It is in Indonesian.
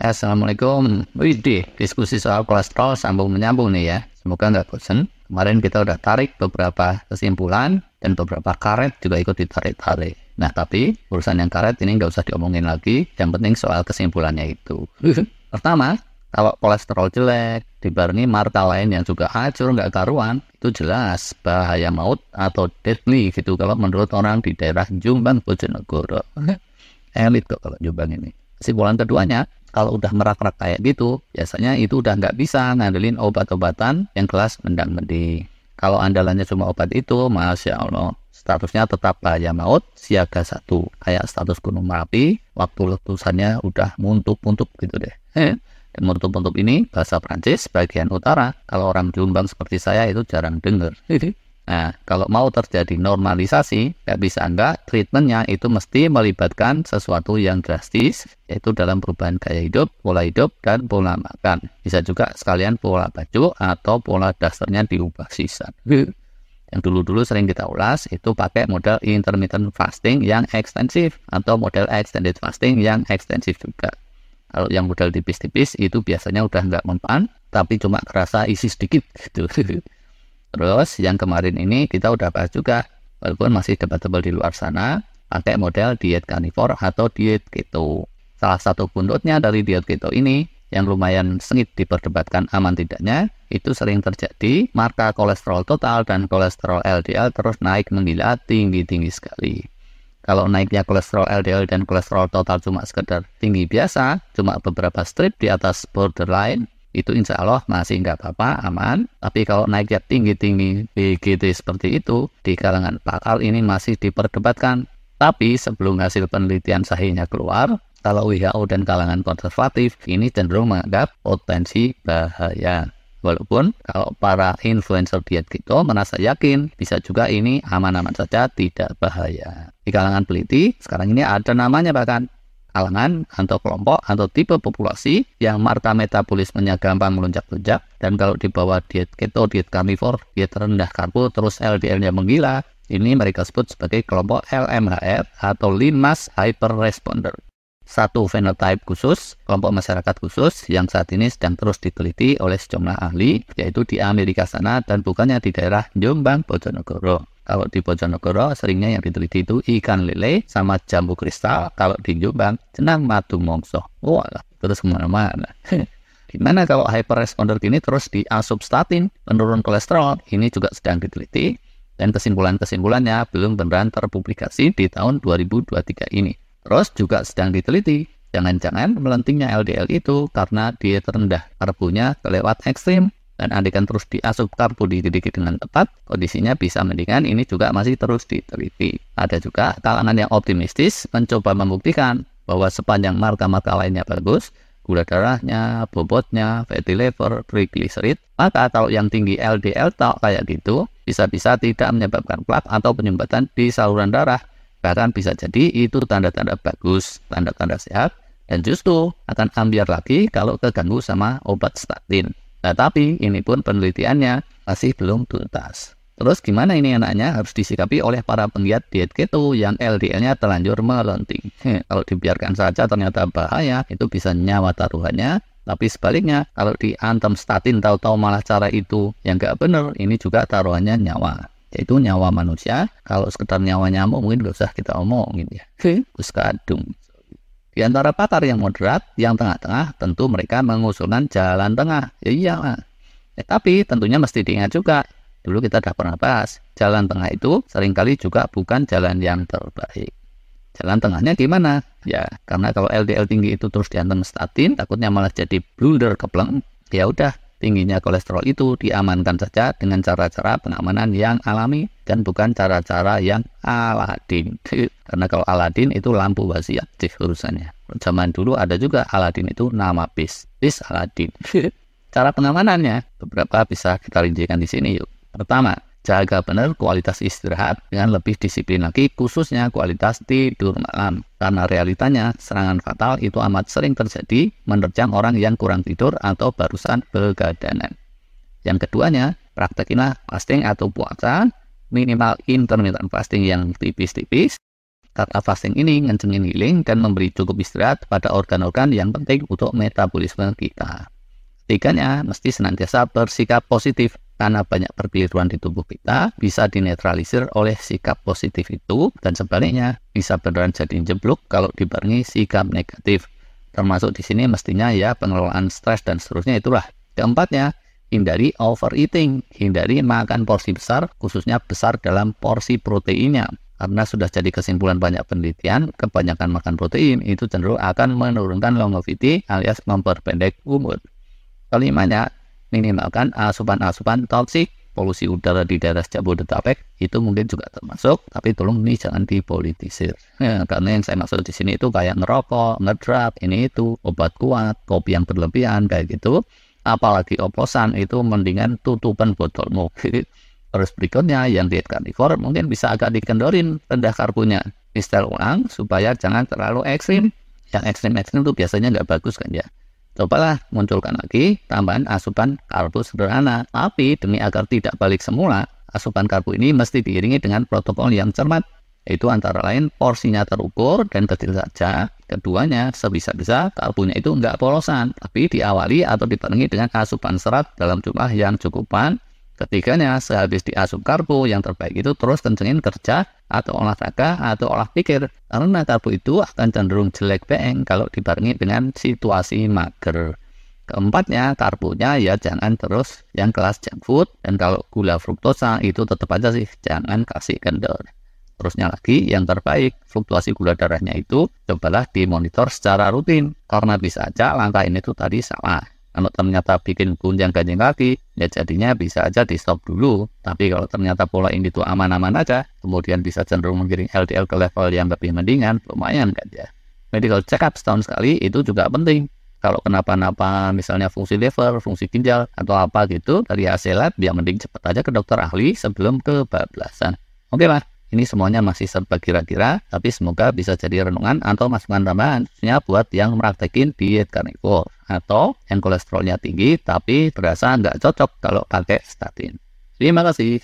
Assalamualaikum. Widih, diskusi soal kolesterol sambung menyambung nih ya. Semoga nggak bosan. Kemarin kita udah tarik beberapa kesimpulan dan beberapa karet juga ikut ditarik-tarik. Nah, tapi urusan yang karet ini nggak usah diomongin lagi. Yang penting soal kesimpulannya itu. Pertama, kalau kolesterol jelek dibarengi marka lain yang juga hancur nggak karuan, itu jelas bahaya maut atau deadly gitu kalau menurut orang di daerah Jombang, Bojonegoro. Elit kok kalau Jombang ini. Kesimpulan keduanya, kalau udah merak-rak kayak gitu, biasanya itu udah nggak bisa ngandelin obat-obatan yang kelas mendang-mending. Kalau andalannya cuma obat itu, Masya Allah, statusnya tetap bahaya maut, siaga 1. Kayak status Gunung Merapi, waktu letusannya udah muntup-muntup gitu deh. Dan muntup-muntup ini bahasa Prancis bagian utara. Kalau orang Jombang seperti saya itu jarang denger. Nah, kalau mau terjadi normalisasi, nggak bisa enggak, treatmentnya itu mesti melibatkan sesuatu yang drastis, yaitu dalam perubahan gaya hidup, dan pola makan. Bisa juga sekalian pola baju atau pola dasarnya diubah sisa. Yang dulu-dulu sering kita ulas, itu pakai model intermittent fasting yang ekstensif, atau model extended fasting yang ekstensif juga. Kalau yang model tipis-tipis, itu biasanya udah nggak mempan, tapi cuma kerasa isi sedikit gitu. Terus yang kemarin ini kita udah bahas juga, walaupun masih debatable di luar sana, pakai model diet carnivore atau diet keto. Salah satu buntutnya dari diet keto ini, yang lumayan sengit diperdebatkan aman tidaknya, itu sering terjadi marka kolesterol total dan kolesterol LDL terus naik menggila tinggi-tinggi sekali. Kalau naiknya kolesterol LDL dan kolesterol total cuma sekedar tinggi biasa, cuma beberapa strip di atas borderline, itu insya Allah masih nggak apa-apa, aman. Tapi kalau naiknya tinggi-tinggi BGT seperti itu, di kalangan pakar ini masih diperdebatkan. Tapi sebelum hasil penelitian sahihnya keluar, kalau WHO dan kalangan konservatif ini cenderung menganggap potensi bahaya. Walaupun kalau para influencer diet keto merasa yakin, bisa juga ini aman-aman saja, tidak bahaya. Di kalangan peneliti, sekarang ini ada namanya bahkan, kalangan atau kelompok atau tipe populasi yang marka metabolismenya gampang melonjak-lonjak, dan kalau di bawah diet keto, diet carnivore, diet rendah karbo, terus LDL-nya menggila, ini mereka sebut sebagai kelompok LMHR atau Lean Mass Hyper Responder. Satu phenotype khusus, kelompok masyarakat khusus yang saat ini sedang terus diteliti oleh sejumlah ahli, yaitu di Amerika sana dan bukannya di daerah Jombang, Bojonegoro. Kalau di Bojonegoro seringnya yang diteliti itu ikan lele sama jambu kristal. Kalau di Jombang, jenang madu mongso. Wah, terus kemana-mana. Gimana kalau hyperresponder ini terus diasup statin, penurun kolesterol? Ini juga sedang diteliti, dan kesimpulan-kesimpulannya belum beneran terpublikasi di tahun 2023 ini. Terus juga sedang diteliti, jangan-jangan melentingnya LDL itu karena diet rendah karbonya kelewat ekstrim. Dan andaikan terus diasup karbo dikit-dikit dengan tepat, kondisinya bisa mendingan. Ini juga masih terus diteliti. Ada juga kalangan yang optimistis mencoba membuktikan bahwa sepanjang marka-marka lainnya bagus, gula darahnya, bobotnya, fatty liver, triglycerid, maka kalau yang tinggi LDL tak kayak gitu, bisa-bisa tidak menyebabkan plak atau penyumbatan di saluran darah. Bahkan bisa jadi itu tanda-tanda bagus, tanda-tanda sehat, dan justru akan ambiar lagi kalau keganggu sama obat statin. Nah, tapi ini pun penelitiannya masih belum tuntas. Terus gimana ini enaknya harus disikapi oleh para penggiat diet keto yang LDL-nya terlanjur melonting. Kalau dibiarkan saja ternyata bahaya, itu bisa nyawa taruhannya. Tapi sebaliknya, kalau diantem statin tahu-tahu malah cara itu yang nggak bener, ini juga taruhannya nyawa. Yaitu nyawa manusia. Kalau sekedar nyawa nyamuk mungkin nggak usah kita omongin ya. Terus kadung. Di antara pakar yang moderat, yang tengah-tengah, tentu mereka mengusulkan jalan tengah. Ya iyalah. Tapi tentunya mesti diingat juga, dulu kita udah pernah bahas, jalan tengah itu seringkali juga bukan jalan yang terbaik. Jalan tengahnya gimana? Ya, karena kalau LDL tinggi itu terus diantem statin, takutnya malah jadi blunder kepleng. Ya udah, tingginya kolesterol itu diamankan saja dengan cara-cara pengamanan yang alami dan bukan cara-cara yang Aladin. Karena kalau Aladin itu lampu wasiat urusannya. Zaman dulu ada juga Aladin itu nama bis Aladin. Cara pengamanannya beberapa bisa kita rincikan di sini yuk. Pertama, jaga benar kualitas istirahat dengan lebih disiplin lagi, khususnya kualitas tidur malam. Karena realitanya serangan fatal itu amat sering terjadi menerjang orang yang kurang tidur atau barusan begadanan. Yang keduanya, praktekinlah fasting atau puasa, minimal intermittent fasting yang tipis-tipis. Karena fasting ini ngencengin healing dan memberi cukup istirahat pada organ-organ yang penting untuk metabolisme kita. Ketiganya, mesti senantiasa bersikap positif. Karena banyak perkeliruan di tubuh kita bisa dinetralisir oleh sikap positif itu, dan sebaliknya bisa beneran jadi jeblok kalau dibarengi sikap negatif. Termasuk di sini mestinya ya pengelolaan stres dan seterusnya itulah. Keempatnya, hindari overeating, hindari makan porsi besar, khususnya besar dalam porsi proteinnya. Karena sudah jadi kesimpulan banyak penelitian, kebanyakan makan protein itu cenderung akan menurunkan longevity alias memperpendek umur. Kelimanya, minimalkan asupan-asupan toksik. Polusi udara di daerah Jabodetabek itu mungkin juga termasuk, tapi tolong ini jangan dipolitisir. Karena yang saya maksud di sini itu kayak ngerokok, ngedrug, ini itu, obat kuat, kopi yang berlebihan kayak gitu. Apalagi oplosan itu mendingan tutupan botolmu. Terus berikutnya yang diet carnivore mungkin bisa agak dikendorin rendah karbonya. Di-setel ulang supaya jangan terlalu ekstrim. Yang ekstrim-ekstrim itu biasanya nggak bagus kan ya. Cobalah munculkan lagi tambahan asupan karbo sederhana. Tapi demi agar tidak balik semula, asupan karbo ini mesti diiringi dengan protokol yang cermat. Itu antara lain porsinya terukur dan kecil saja. Keduanya, sebisa-bisa karbonya itu nggak polosan, tapi diawali atau dibarengi dengan asupan serat dalam jumlah yang cukupan. Ketiganya, sehabis diasup karbo, yang terbaik itu terus kencengin kerja atau olahraga atau olah pikir. Karena karbo itu akan cenderung jelek beng kalau dibarengi dengan situasi mager. Keempatnya, karbonya ya jangan terus yang kelas junk food. Dan kalau gula fruktosa itu tetap aja sih, jangan kasih kendor. Terusnya lagi, yang terbaik, fluktuasi gula darahnya itu cobalah dimonitor secara rutin. Karena bisa aja langkah ini tuh tadi salah. Kalau ternyata bikin gonjang-ganjing kaki, ya jadinya bisa aja di stop dulu. Tapi kalau ternyata pola ini tuh aman-aman aja, kemudian bisa cenderung menggiring LDL ke level yang lebih mendingan, lumayan kan ya. Medical check up setahun sekali itu juga penting. Kalau kenapa-napa misalnya fungsi liver, fungsi ginjal, atau apa gitu, dari hasil lab, ya mending cepet aja ke dokter ahli sebelum kebablasan. Oke lah. Ini semuanya masih serba kira-kira, tapi semoga bisa jadi renungan atau masukan tambahan, khususnya buat yang meraktekin diet carnivore atau yang kolesterolnya tinggi tapi berasa nggak cocok kalau pakai statin. Terima kasih.